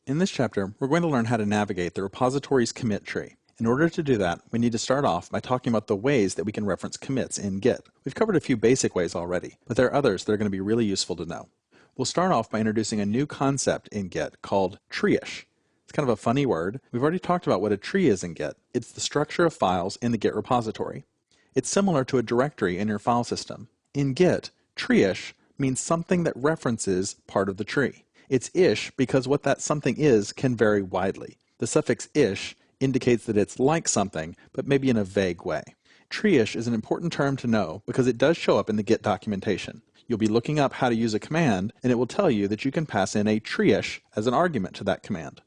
In this chapter, we're going to learn how to navigate the repository's commit tree. In order to do that, we need to start off by talking about the ways that we can reference commits in Git. We've covered a few basic ways already, but there are others that are going to be really useful to know. We'll start off by introducing a new concept in Git called tree-ish. It's kind of a funny word. We've already talked about what a tree is in Git. It's the structure of files in the Git repository. It's similar to a directory in your file system. In Git, tree-ish means something that references part of the tree. It's ish because what that something is can vary widely. The suffix ish indicates that it's like something, but maybe in a vague way. Tree-ish is an important term to know because it does show up in the Git documentation. You'll be looking up how to use a command, and it will tell you that you can pass in a tree-ish as an argument to that command.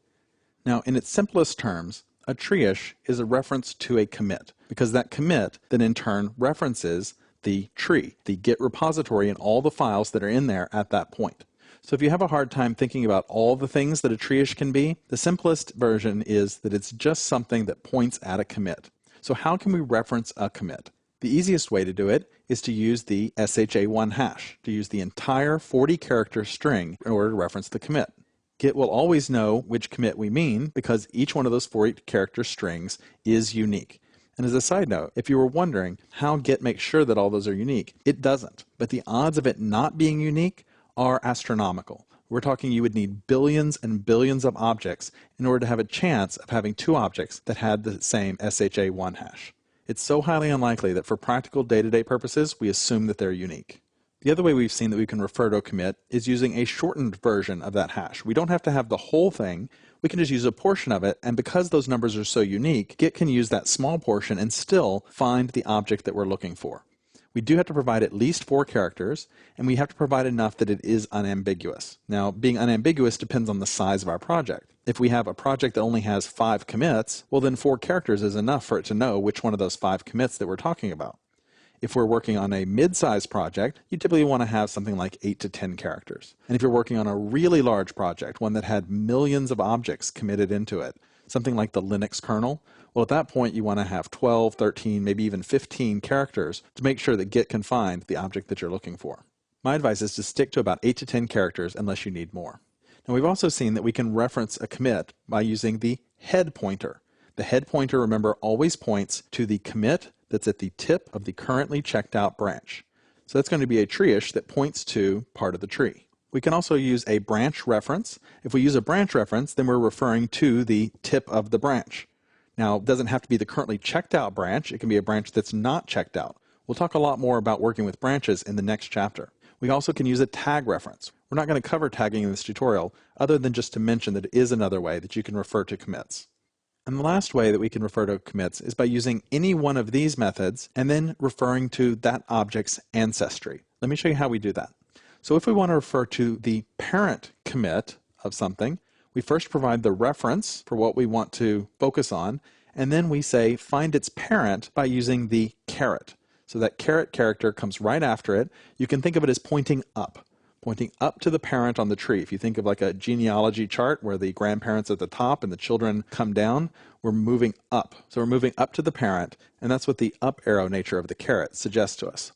Now, in its simplest terms, a tree-ish is a reference to a commit, because that commit then in turn references the tree, the Git repository, and all the files that are in there at that point. So if you have a hard time thinking about all the things that a tree-ish can be, the simplest version is that it's just something that points at a commit. So how can we reference a commit? The easiest way to do it is to use the SHA-1 hash, to use the entire 40-character string in order to reference the commit. Git will always know which commit we mean because each one of those 40-character strings is unique. And as a side note, if you were wondering how Git makes sure that all those are unique, it doesn't. But the odds of it not being unique are astronomical. We're talking you would need billions and billions of objects in order to have a chance of having two objects that had the same SHA-1 hash. It's so highly unlikely that for practical day-to-day purposes, we assume that they're unique. The other way we've seen that we can refer to a commit is using a shortened version of that hash. We don't have to have the whole thing. We can just use a portion of it, and because those numbers are so unique, Git can use that small portion and still find the object that we're looking for. We do have to provide at least 4 characters, and we have to provide enough that it is unambiguous. Now, being unambiguous depends on the size of our project. If we have a project that only has 5 commits, well then 4 characters is enough for it to know which one of those 5 commits that we're talking about. If we're working on a mid-sized project, you typically want to have something like 8 to 10 characters. And if you're working on a really large project, one that had millions of objects committed into it, something like the Linux kernel, well, at that point you want to have 12, 13, maybe even 15 characters to make sure that Git can find the object that you're looking for. My advice is to stick to about 8 to 10 characters unless you need more. Now, we've also seen that we can reference a commit by using the head pointer. The head pointer, remember, always points to the commit that's at the tip of the currently checked out branch. So that's going to be a tree-ish that points to part of the tree. We can also use a branch reference. If we use a branch reference, then we're referring to the tip of the branch. Now, it doesn't have to be the currently checked out branch. It can be a branch that's not checked out. We'll talk a lot more about working with branches in the next chapter. We also can use a tag reference. We're not going to cover tagging in this tutorial, other than just to mention that it is another way that you can refer to commits. And the last way that we can refer to commits is by using any one of these methods and then referring to that object's ancestry. Let me show you how we do that. So if we want to refer to the parent commit of something, we first provide the reference for what we want to focus on, and then we say find its parent by using the caret. So that caret character comes right after it. You can think of it as pointing up to the parent on the tree. If you think of like a genealogy chart where the grandparents are at the top and the children come down, we're moving up. So we're moving up to the parent, and that's what the up arrow nature of the caret suggests to us.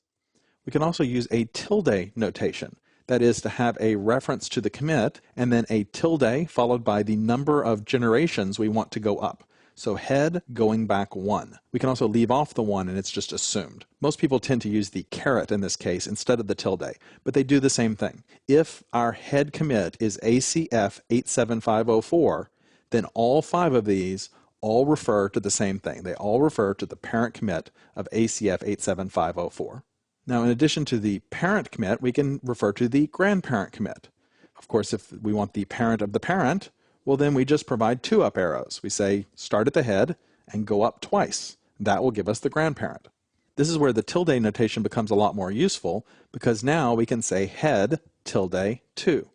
We can also use a tilde notation. That is to have a reference to the commit and then a tilde followed by the number of generations we want to go up. So head going back 1. We can also leave off the 1 and it's just assumed. Most people tend to use the caret in this case instead of the tilde, but they do the same thing. If our head commit is ACF 87504, then all 5 of these all refer to the same thing. They all refer to the parent commit of ACF 87504. Now, in addition to the parent commit, we can refer to the grandparent commit. Of course, if we want the parent of the parent, well, then we just provide 2 up arrows. We say start at the head and go up twice. That will give us the grandparent. This is where the tilde notation becomes a lot more useful because now we can say head tilde 2.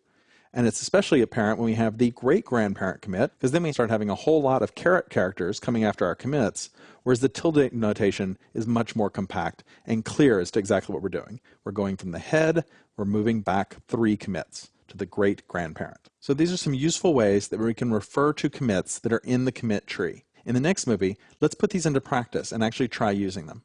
And it's especially apparent when we have the great-grandparent commit, because then we start having a whole lot of caret characters coming after our commits, whereas the tilde notation is much more compact and clear as to exactly what we're doing. We're going from the head, we're moving back 3 commits to the great-grandparent. So these are some useful ways that we can refer to commits that are in the commit tree. In the next movie, let's put these into practice and actually try using them.